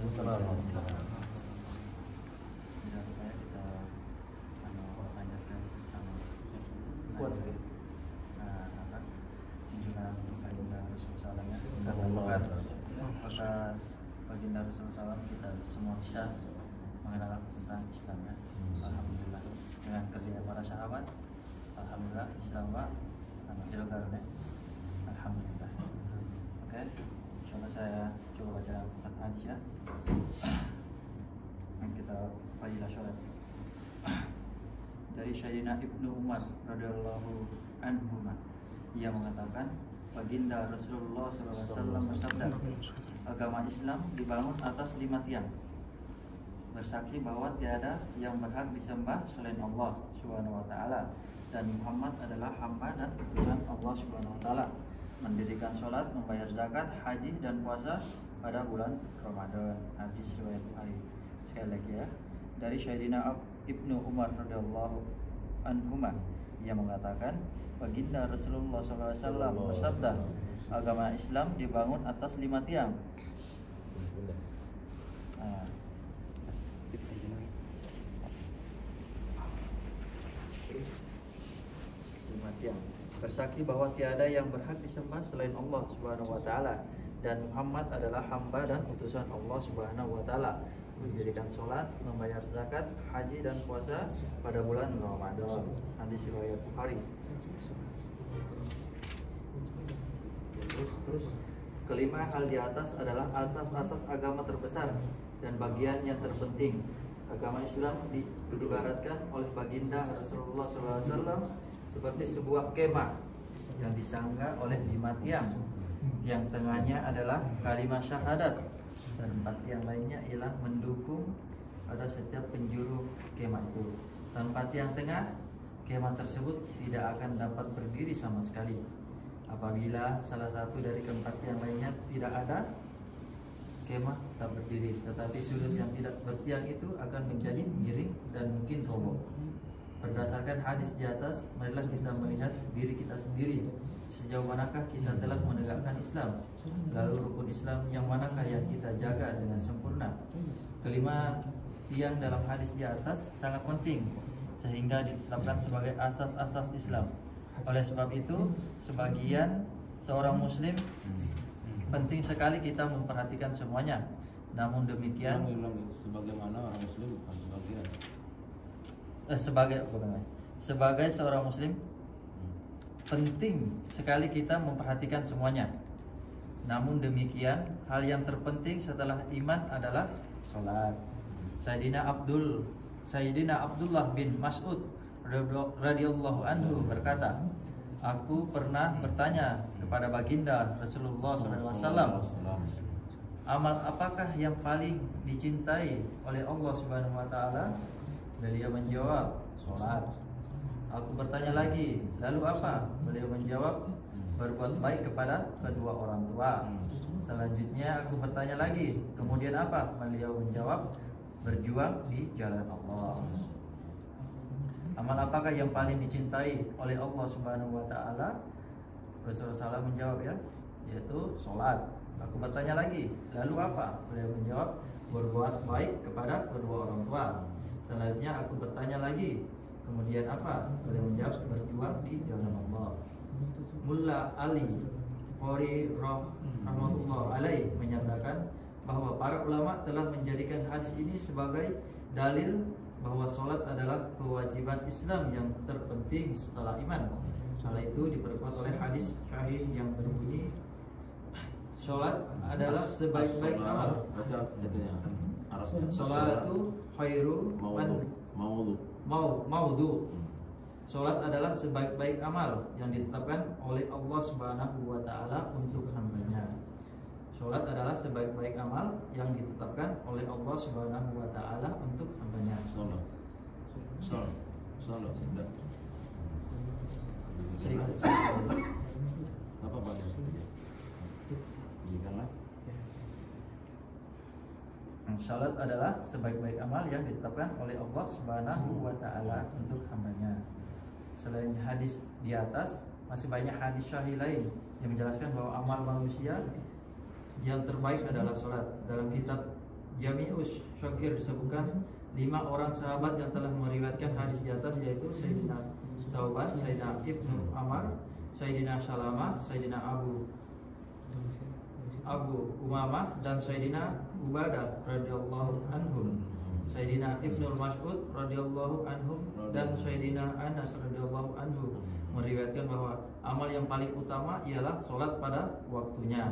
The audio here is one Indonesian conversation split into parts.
Waalaikumsalam. Maka baginda Rasulullah SAW kita semua bisa mengenal tentang Islam ya. Alhamdulillah dengan kerja para sahabat, alhamdulillah Islam wa ya. Alhamdulillah. Oke, coba saya baca satu hadis ya. Kita fadilah sholat. Dari Sayyidina Ibnu Umar radhiyallahu anhu, ia mengatakan baginda Rasulullah SAW bersabda, agama Islam dibangun atas 5 tiang. Bersaksi bahwa tiada yang berhak disembah selain Allah Subhanahu wa taala dan Muhammad adalah hamba dan utusan Allah Subhanahu wa taala. Mendirikan sholat, membayar zakat, haji dan puasa pada bulan Ramadan. Hadis riwayat Bukhari. Sekali lagi ya. Dari Sayyidina Ibnu Umar radhiyallahu anhu, ia mengatakan baginda Rasulullah SAW bersabda, agama Islam dibangun atas 5 tiang. Bersaksi bahwa tiada yang berhak disembah selain Allah Subhanahu wa taala dan Muhammad adalah hamba dan utusan Allah Subhanahu wa taala. Mendirikan sholat, membayar zakat, haji dan puasa pada bulan Ramadan. Hadis riwayat Bukhari. Kelima hal di atas adalah asas-asas agama terbesar dan bagian yang terpenting. Agama Islam diibaratkan oleh baginda Rasulullah SAW seperti sebuah kemah yang disangga oleh 5 tiang. Tiang tengahnya adalah kalimat syahadat dan 4 tiang lainnya ialah mendukung pada setiap penjuru kemah itu. Tanpa tiang tengah, kemah tersebut tidak akan dapat berdiri sama sekali. Apabila salah satu dari keempat tiang lainnya tidak ada, kemah tak berdiri. Tetapi sudut yang tidak bertiang itu akan menjadi miring dan mungkin roboh. Berdasarkan hadis di atas, marilah kita melihat diri kita sendiri. Sejauh manakah kita telah menegakkan Islam? Lalu rukun Islam yang manakah yang kita jaga dengan sempurna? Kelima tiang dalam hadis di atas sangat penting sehingga ditetapkan sebagai asas-asas Islam. Oleh sebab itu, sebagian seorang muslim penting sekali kita memperhatikan semuanya. Namun demikian, sebagaimana orang muslim bukan sebagian. Sebagai seorang muslim penting sekali kita memperhatikan semuanya. Namun demikian, hal yang terpenting setelah iman adalah sholat. Sayyidina Abdullah bin Mas'ud radhiyallahu anhu berkata, aku pernah bertanya kepada baginda Rasulullah SAW, amal apakah yang paling dicintai oleh Allah Subhanahu wa taala? Beliau menjawab, sholat. Aku bertanya lagi, lalu apa? Beliau menjawab, berbuat baik kepada kedua orang tua. Selanjutnya aku bertanya lagi, kemudian apa? Beliau menjawab, berjuang di jalan Allah. Amal apakah yang paling dicintai oleh Allah Subhanahu wa taala? Rasulullah SAW menjawab ya, yaitu sholat. Aku bertanya lagi, lalu apa? Beliau menjawab, berbuat baik kepada kedua orang tua. Selanjutnya aku bertanya lagi, kemudian apa? Beliau menjawab, berjuang di jalan Allah. Mulla Ali Qori rahmatullah alaih menyatakan bahwa para ulama telah menjadikan hadis ini sebagai dalil bahwa sholat adalah kewajiban Islam yang terpenting setelah iman. Hal itu diperkuat oleh hadis sahih yang berbunyi, sholat adalah sebaik-baik amal. Sholat itu khairu maudu. Sholat adalah sebaik-baik amal yang ditetapkan oleh Allah Subhanahu wa taala untuk hambanya. Sholat adalah sebaik-baik amal yang ditetapkan oleh Allah Subhanahu wa taala untuk hambanya. Sholat. Apa banyak? Salat adalah sebaik-baik amal yang ditetapkan oleh Allah Subhanahu wa taala untuk hambanya. Selain hadis di atas, masih banyak hadis sahih lain yang menjelaskan bahwa amal manusia yang terbaik adalah salat. Dalam kitab Jami'us Syakir disebutkan 5 orang sahabat yang telah meriwayatkan hadis di atas, yaitu Sayyidina Sauban, Sayyidina Ibnu Amar, Sayyidina Salamah, Sayyidina Abu Umamah, dan Sayyidina Ubadah radhiyallahu anhum, Sayyidina Ibnu Mas'ud radhiyallahu anhum, dan Sayyidina Anas radhiyallahu anhu meriwayatkan bahwa amal yang paling utama ialah sholat pada waktunya.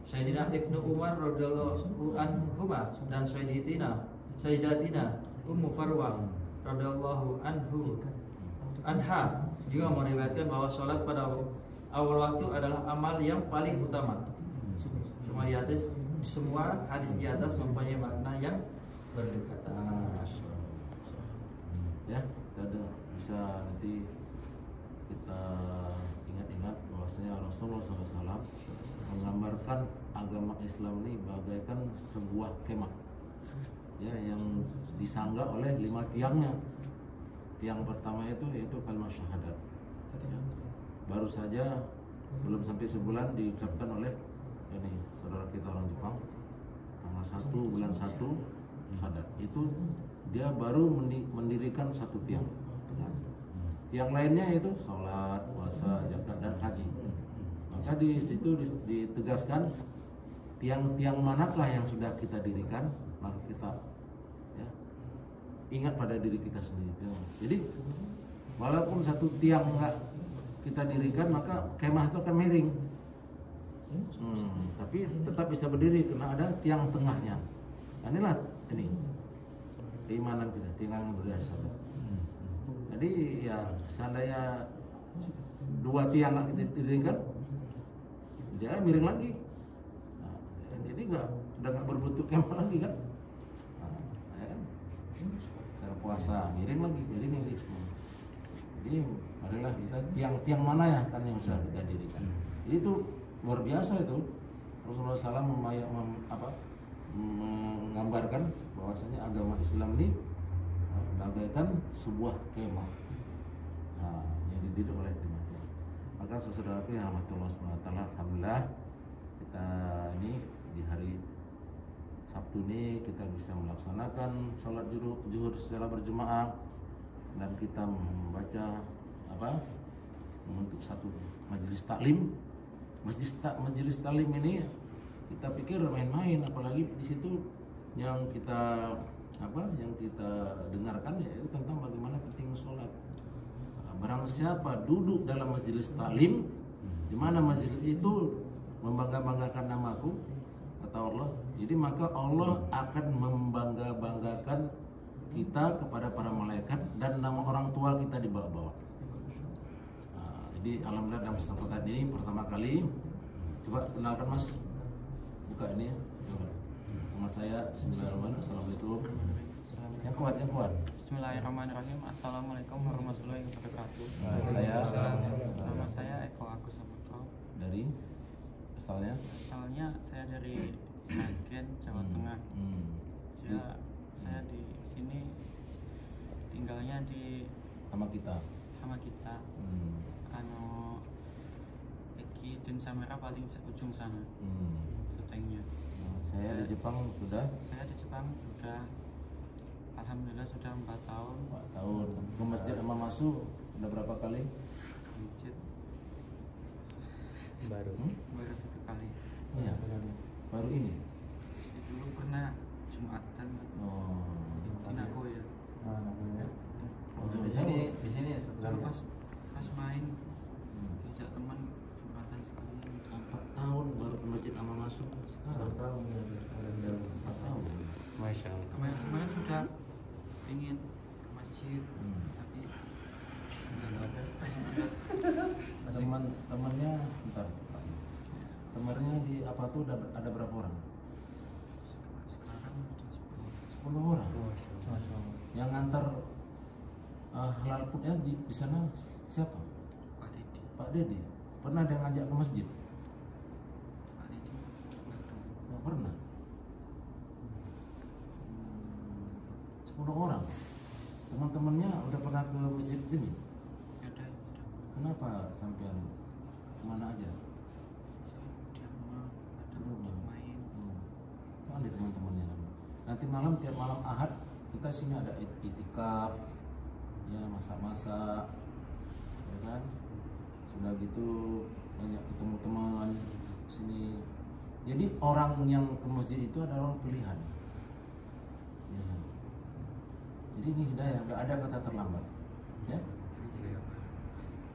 Sayyidina Ibnu Umar radhiyallahu anhuma dan Sayyidatina Ummu Farwah radhiyallahu anha juga meriwayatkan bahwa sholat pada awal waktu adalah amal yang paling utama. Semua hadis di atas mempunyai makna yang berdekatan. Ya, kita bisa nanti kita ingat-ingat bahwasanya Rasulullah SAW menggambarkan agama Islam ini bagaikan sebuah kemah, ya, yang disangga oleh 5 tiangnya. Tiang pertama itu yaitu kalimat syahadat. Ya. Baru saja belum sampai sebulan diucapkan oleh ini saudara kita orang Jepang, tanggal 1 bulan 1 syahadat. Itu dia baru mendirikan satu tiang. Tiang lainnya itu sholat, puasa, zakat, dan haji. Maka di situ ditegaskan tiang-tiang manakah yang sudah kita dirikan, maka kita, ya, ingat pada diri kita sendiri. Jadi walaupun satu tiang enggak kita dirikan, maka kemah itu akan miring. Tapi tetap bisa berdiri karena ada tiang tengahnya. Nah, inilah ini keimanan kita, tiang yang berdasar. Jadi ya seandainya 2 tiang kita dirikan, dia miring lagi. Nah, jadi udah nggak berbentuk kemah lagi kan? Nah, ya kan? Secara puasa miring lagi, miring semua. Jadi adalah bisa tiang mana ya kan yang bisa kita dirikan. Jadi itu luar biasa itu. Rasulullah SAW menggambarkan bahwasanya agama Islam ini bagaikan sebuah kemah, yang didirikan oleh timah-timah. Maka saudaraku yang Allah SWT, alhamdulillah kita ini di hari Sabtu ini kita bisa melaksanakan sholat zuhur secara berjemaah, dan kita membaca membentuk satu majelis taklim. Majelis taklim ini kita pikir main-main, apalagi di situ yang kita dengarkan yaitu tentang bagaimana pentingnya sholat. Barang siapa duduk dalam majelis taklim, di mana majelis itu membangga-banggakan namaku, kata Allah, jadi maka Allah akan membangga-banggakan kita kepada para malaikat, dan nama orang tua kita dibawa-bawa. Jadi alhamdulillah dalam kesempatan ini pertama kali, coba kenalkan Mas, buka ini ya. Nama saya Bismillahirrahmanirrahim. Assalamualaikum. Yang kuat. Bismillahirrahmanirrahim. Assalamualaikum warahmatullahi wabarakatuh. Nama saya Eko Agus Saputra. Dari asalnya saya dari Sragen, Jawa Tengah. Saya di sini tinggalnya di sama kita. Eki dan Samera paling ujung sana. Setengnya. Saya di Jepang sudah. Alhamdulillah sudah 4 tahun. 4 tahun. Ke masjid sama masuk udah berapa kali? Masjid baru 1 kali. Iya. Baru ini. Dulu pernah Jumatan di Nagoya. Di sini Lalu pas main diajak teman Jumatan sekali. 4 tahun baru ke masjid sama masuk. Sekarang 4 tahun. Masya Allah. Kemarin sudah ingin ke masjid, tapi temannya bentar. Temannya di apa tuh ada berapa orang? Sekarang sudah 10 orang. Yang ngantar halal foodnya di sana siapa? Pak Dedi. Pernah dia ngajak ke masjid? Pak Dedi Nggak pernah. 10 orang. Teman-temannya udah pernah ke masjid sini? ada. Kenapa sampean kemana aja? Saya di rumah ada Di rumah. main. Kan di teman-temannya. Nanti malam, tiap malam Ahad kita sini ada itikaf, ya masak-masak, ya kan. Sudah gitu banyak ketemu teman sini. Jadi orang yang ke masjid itu adalah orang pilihan. Ya. Jadi ini hidayah, nggak ada kata terlambat. Ya?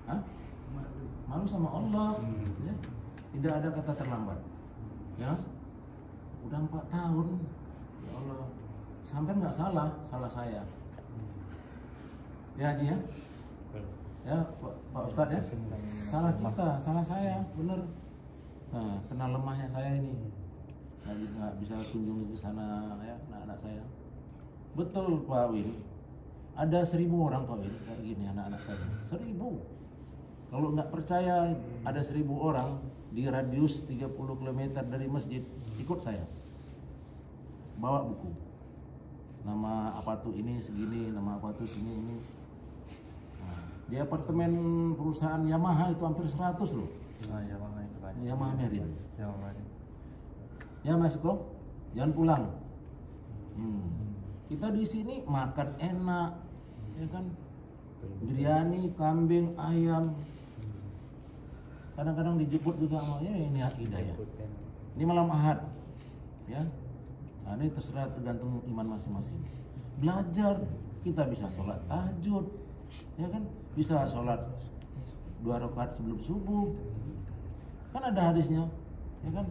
Hah? Malu sama Allah. Ya? Tidak ada kata terlambat. Ya? Udah 4 tahun. Ya Allah, sampai nggak salah saya. Ya Haji ya? Ya Pak Ustadz ya? Salah kita, salah saya, bener. Nah, kena lemahnya saya ini. Nggak bisa kunjungi ke sana ya, anak-anak saya. Betul Pak Win. Ada 1000 orang Pak Win kayak gini anak-anak saya. 1000. Kalau nggak percaya ada 1000 orang di radius 30 km dari masjid, ikut saya. Bawa buku. Nama apa tuh ini segini, nama apa tuh sini ini. Nah, di apartemen perusahaan Yamaha itu hampir 100 loh. Nah, Yamaha itu banyak. Yamaha Merin. Yamaha. Ya Mas Ko, jangan pulang. Kita di sini makan enak, ya kan? Biryani, kambing, ayam. Kadang-kadang dijemput juga sama ya ini hidayah. Ini malam Ahad, ya. Nah, ini terserah tergantung iman masing-masing. Belajar, kita bisa sholat tahajud, ya kan? Bisa sholat 2 rakaat sebelum subuh. Kan ada hadisnya, ya kan?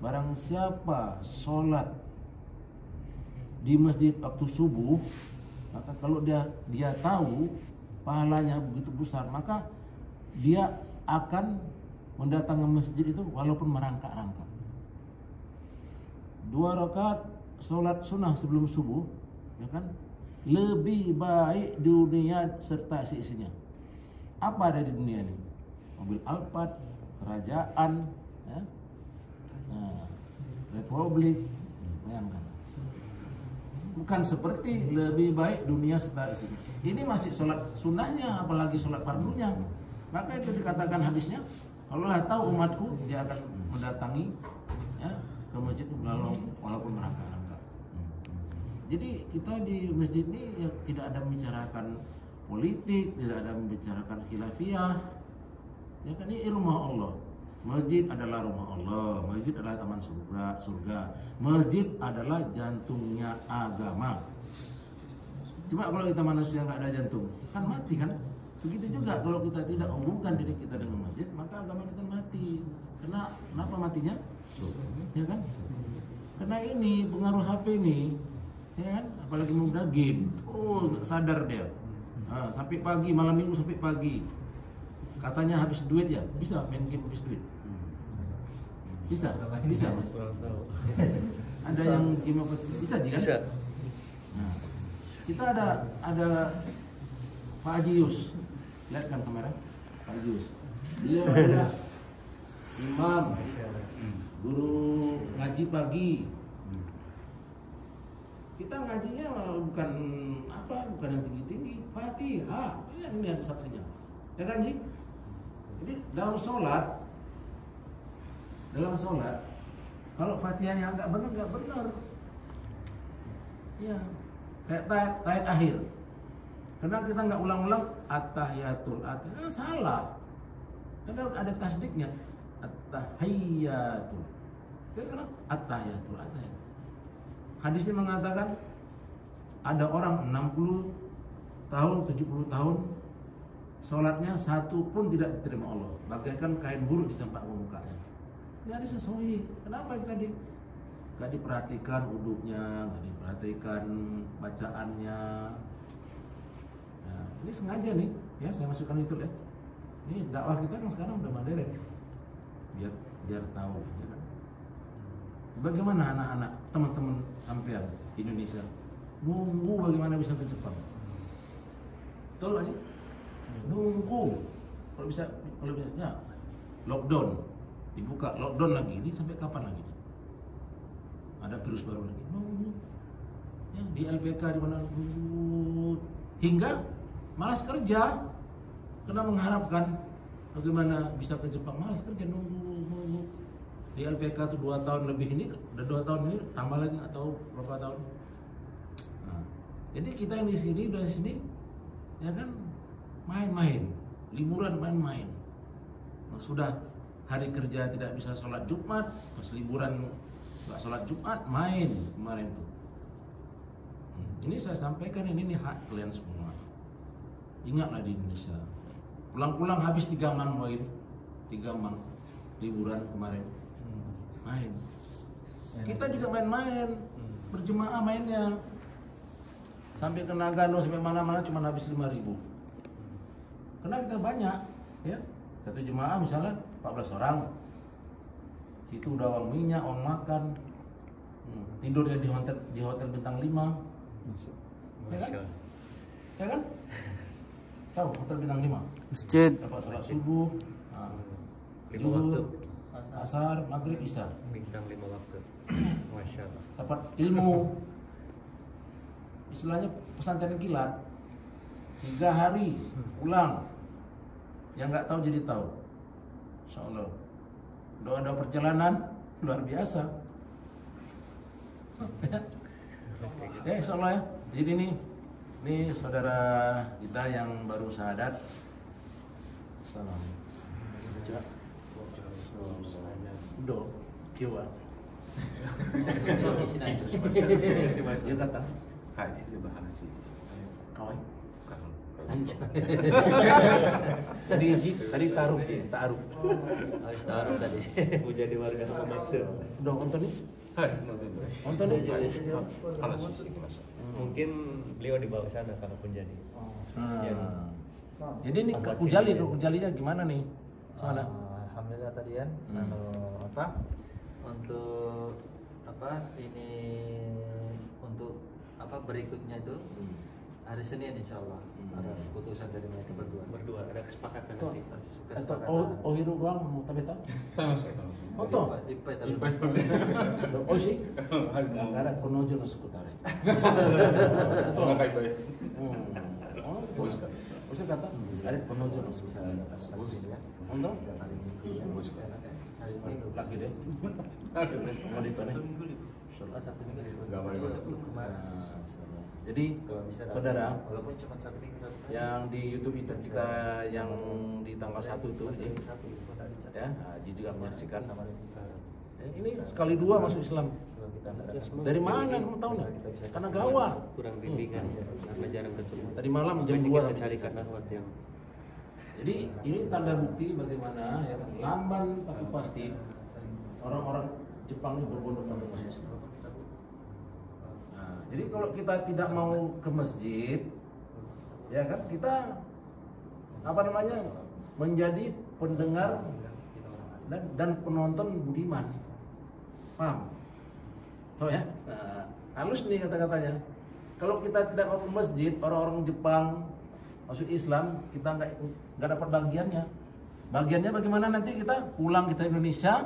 Barang siapa sholat di masjid waktu subuh, maka kalau dia tahu pahalanya begitu besar, maka dia akan mendatangi masjid itu walaupun merangkak-rangkak. 2 rakaat sholat sunnah sebelum subuh, ya kan, lebih baik dunia serta isinya. Apa ada di dunia ini? Mobil Alphard, kerajaan, ya, nah, republik, bayangkan. Bukan seperti lebih baik dunia serta isinya. Ini masih sholat sunnahnya, apalagi sholat fardunya. Maka itu dikatakan hadisnya, kalau Allah tahu umatku, dia akan mendatangi ya, ke masjid walaupun merangkak-rangkak. Jadi kita di masjid ini ya, tidak ada membicarakan politik, tidak ada membicarakan khilafiyah. Ya kan, ini rumah Allah. Masjid adalah rumah Allah. Masjid adalah taman surga. Masjid adalah jantungnya agama. Cuma kalau kita manusia nggak ada jantung, kan mati kan? Begitu juga kalau kita tidak hubungkan diri kita dengan masjid, maka agama kita mati. Kenapa matinya? Ya kan? Karena ini pengaruh HP ini, ya kan? Apalagi muda game, nggak sadar dia. Nah, sampai pagi, malam minggu sampai pagi. Katanya habis duit ya, bisa main game habis duit. Bisa Mas. Ada yang game apa? Bisa kan? Bisa. Nah, kita ada Pak Haji Yus, lihat kan kamera, Pak Haji Yus. Dia adalah imam, guru ngaji pagi. Kita ngajinya bukan yang tinggi-tinggi, Fatihah. Ini ada saksinya. Ya kan Ji? Jadi dalam sholat, kalau Fatihahnya nggak benar. Ya, kayak tahiyat akhir. Karena kita nggak ulang-ulang at-tahiyatul salah. Karena ada tasdiknya at-tahiyatul. Karena at-tahiyatul. Hadisnya mengatakan ada orang 60 tahun, 70 tahun sholatnya satu pun tidak diterima Allah, bagaikan kain buruk dicampak ke mukanya. Ini hadisnya sahih. Kenapa tadi? Gak diperhatikan wudhunya, gak diperhatikan bacaannya. Nah, ini sengaja nih, ya saya masukkan itu ya. Ini dakwah kita kan sekarang udah modern, biar tahu. Ya kan? Bagaimana anak-anak teman-teman sampean Indonesia nunggu bagaimana bisa ke Jepang? Betul aja. Nunggu kalau bisa ya lockdown dibuka, lockdown lagi, ini sampai kapan lagi? Ada virus baru lagi, nunggu ya, di LPK di mana nunggu hingga malas kerja karena mengharapkan bagaimana bisa ke Jepang, malas kerja nunggu. Di LPK tuh 2 tahun lebih, ini udah 2 tahun ini tambah lagi nggak tahu berapa tahun. Nah, jadi kita yang di sini udah di sini ya kan main-main, liburan main-main. Nah, sudah hari kerja tidak bisa sholat Jumat, pas liburan nggak sholat Jumat main kemarin tuh. Ini saya sampaikan ini hak kalian semua. Ingatlah di Indonesia. Pulang-pulang habis 3 man main, 3 man liburan kemarin main. Kita juga main-main, berjemaah mainnya. Sampai ke Nagano, sampai mana-mana cuma habis 5.000. Karena kita banyak, ya. Satu jemaah misalnya 14 orang. Situ udah uang minyak, uang makan. Tidurnya di hotel bintang 5. Ya kan? Ya kan? Tahu hotel bintang 5? Masjid. Dapat sholat subuh, zuhur, asar, maghrib, isya. Bintang 5 waktu. Masya Allah. Dapat ilmu. Istilahnya pesantren kilat. 3 hari pulang. Yang nggak tahu jadi tahu. Insya Allah. Udah ada perjalanan luar biasa. Ya, insya Allah ya. Jadi ini saudara kita yang baru syahadat. Assalamualaikum. Udah, kiwa. Dia kata, Hai, itu bahan sih. kawan. Tadi taruh taruh. Harus taruh tadi. Mau jadi warga Makse. Udah nonton nih? Hai, Nonton nih? kalau sisi kelas. Mungkin beliau di bawah sana kalaupun jadi. Jadi ini ke Kujalinya gimana nih? Mana? Alhamdulillah tadi kan, untuk ini untuk berikutnya itu hari Senin insya Allah ada keputusan dari mereka berdua Ada kesepakatan Tuh. nanti. Oh hiru doang mau tabeta? Oh toh? Oh sih? Karena konojo no sekutare. Oh, bisa kata ada konojo no sekutare. Untuk? Lagi deh. Mau dipanen? Jadi saudara, walaupun cuma 1 minggu yang di YouTube kita yang di tanggal 1 itu, ya, Haji juga menyaksikan. Ini sekali 2 masuk Islam. Dari mana kamu tahu nih? Karena gawa. Kurang bimbingan karena jarang ketemu. Tadi malam jam Makanya 2 kita carikan ahwat yang Jadi ini tanda bukti bagaimana ya kan, lamban tapi pasti orang-orang Jepang ini berbondong-bondong masuk Islam. Nah, jadi kalau kita tidak mau ke masjid, ya kan kita menjadi pendengar dan penonton budiman, paham? Tahu ya? Nah, halus nih kata-katanya. Kalau kita tidak mau ke masjid, orang-orang Jepang masuk Islam, kita nggak dapat bagiannya. Bagiannya bagaimana nanti kita pulang kita Indonesia,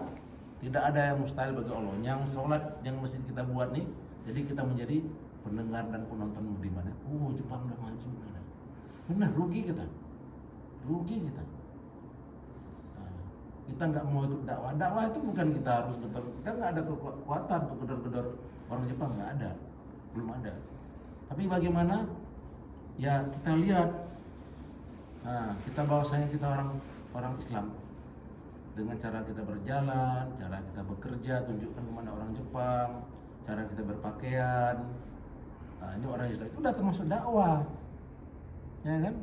tidak ada yang mustahil bagi Allah. Yang sholat yang masjid kita buat nih, jadi kita menjadi pendengar dan penonton budiman. Oh Jepang udah maju, benar rugi kita. Nah, kita nggak mau ikut dakwah. Dakwah itu bukan kita harus gedor. Kita nggak ada kekuatan untuk gedor-gedor orang Jepang, nggak ada, belum ada. Tapi bagaimana? Ya kita lihat. Nah, kita bahwasanya kita orang Islam dengan cara kita berjalan, cara kita bekerja, tunjukkan kemana orang Jepang, cara kita berpakaian. Nah, ini orang Islam itu udah termasuk dakwah, ya kan?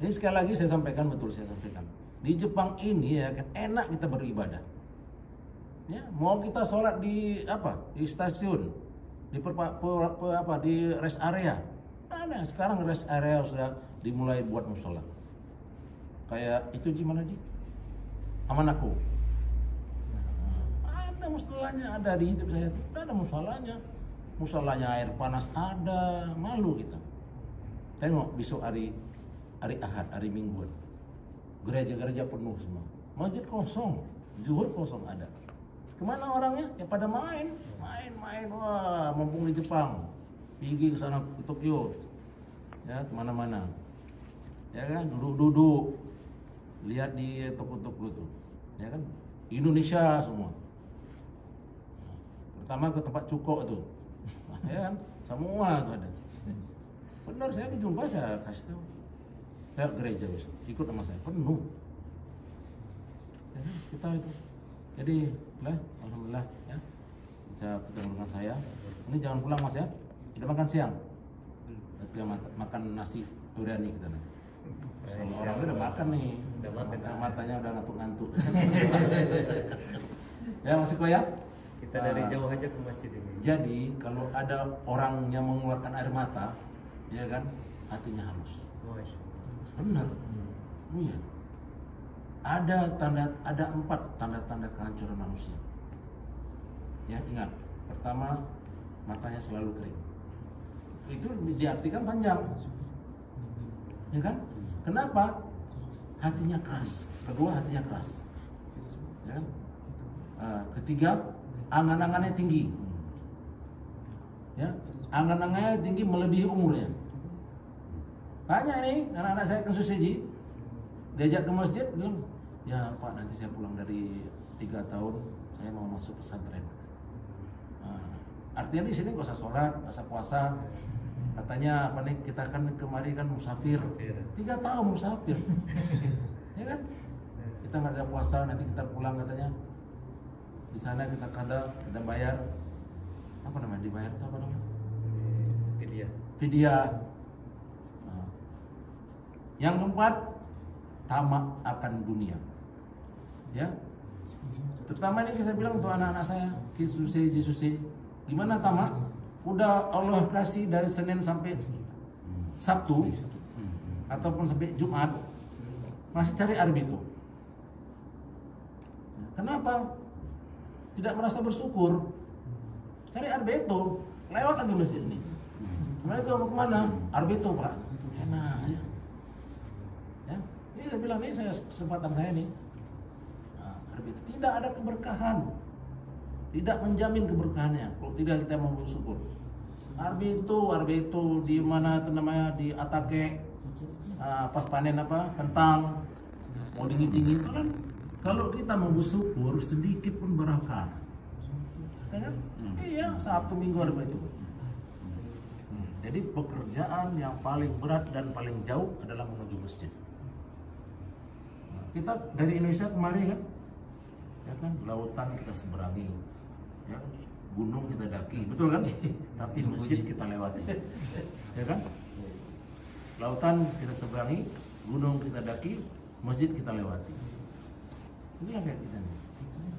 Ini sekali lagi saya sampaikan, di Jepang ini ya kan enak kita beribadah. Ya, mau kita sholat di stasiun, di di rest area. Ada sekarang rest area sudah dimulai buat musola. Kayak itu gimana Ji? Amanaku. Ada musolanya, ada di hidup saya. Ada musolanya. Musolanya air panas ada, malu kita. Tengok besok hari Ahad, hari Mingguan. Gereja-gereja penuh semua. Masjid kosong, zuhur kosong ada. Kemana orangnya? Ya pada main. Wah, mumpung di Jepang. Pergi ke sana ke Tokyo. Ya, kemana-mana. Ya kan, duduk-duduk. Lihat di toko-toko tuh. Ya kan? Indonesia semua. Pertama ke tempat Cukok tuh, ya kan, semua tuh ada. Benar, saya jumpa, saya kasih tahu. Lihat gereja besok, ikut sama saya, penuh. Ya, kita itu. Jadi, lah, alhamdulillah ya, bisa ketemu dengan saya. Ini jangan pulang mas ya, udah makan siang. Nanti makan nasi biryani kita nanti. Kalau orang udah makan nih, Udah makan. matanya udah ngantuk-ngantuk. Ya masih kok ya? Kita dari jauh aja ke masjid ini. Jadi kalau ada orang yang mengeluarkan air mata, ya kan, hatinya halus. Masya Allah. Benar. Iya. Ada 4 tanda-tanda kehancuran manusia. Ya ingat, pertama matanya selalu kering. Itu diartikan panjang, ya kan? Kenapa? Hatinya keras. Kedua, hatinya keras. Ya kan? Ketiga, angan-angannya tinggi. Ya, angan-angannya tinggi melebihi umurnya. Banyak nih anak-anak saya ke Suseji, diajak ke masjid, bilang, ya Pak nanti saya pulang dari 3 tahun, saya mau masuk pesantren. Artinya di sini gak usah sholat, gak usah puasa. Katanya apa nih, kita kan kemari kan musafir. 3 tahun musafir. Ya kan? Kita nggak ada puasa, nanti kita pulang katanya. Di sana kita bayar apa namanya? Dibayar atau apa namanya? Fidyah. Nah. Yang keempat, tamak akan dunia. Ya. Terutama ini saya bilang untuk anak-anak saya, Jisusi. Gimana tamak? Udah Allah kasih dari Senin sampai Sabtu ataupun sampai Jumat, masih cari arbito. Kenapa? Tidak merasa bersyukur. Cari arbito, lewat lagi masjid ini. Mereka mau kemana? Arbito Pak. Enak aja. Ya, ini saya bilang ini kesempatan saya nih. Nah, arbito tidak ada keberkahan. Tidak menjamin keberkahannya kalau tidak kita mau bersyukur. Arbito di mana namanya, di Atake, pas panen kentang mau dingin kan. Kalau kita mau bersyukur sedikit pun berkah, kan? Iya, Sabtu Minggu ada itu. Jadi pekerjaan yang paling berat dan paling jauh adalah menuju masjid. Kita dari Indonesia kemarin kan, ya kan, lautan kita seberangi, ya, gunung kita daki, betul kan? Tapi masjid kita lewati, ya kan? Lautan kita seberangi, gunung kita daki, masjid kita lewati. Inilah kayak kita nih.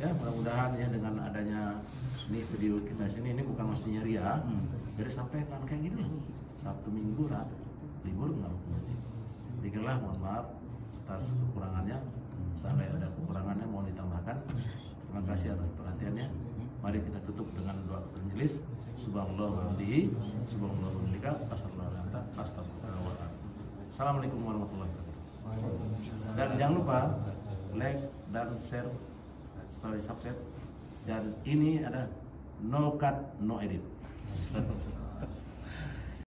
Ya mudah-mudahan ya dengan adanya ini video kita sini, ini bukan maksudnya ria, jadi sampaikan kayak gini lah. Sabtu Minggu libur nggak ke masjid. Demikianlah, mohon maaf atas kekurangannya. Seandainya ada kekurangannya mohon ditambahkan. Terima kasih atas perhatiannya. Mari kita tutup dengan doa majelis. Subhanallah wa bihamdihi, subhanallah wa bihamdika, astagfirullah. Assalamualaikum warahmatullahi wabarakatuh. Dan jangan lupa like dan share, story subscribe. Dan ini ada no cut no edit.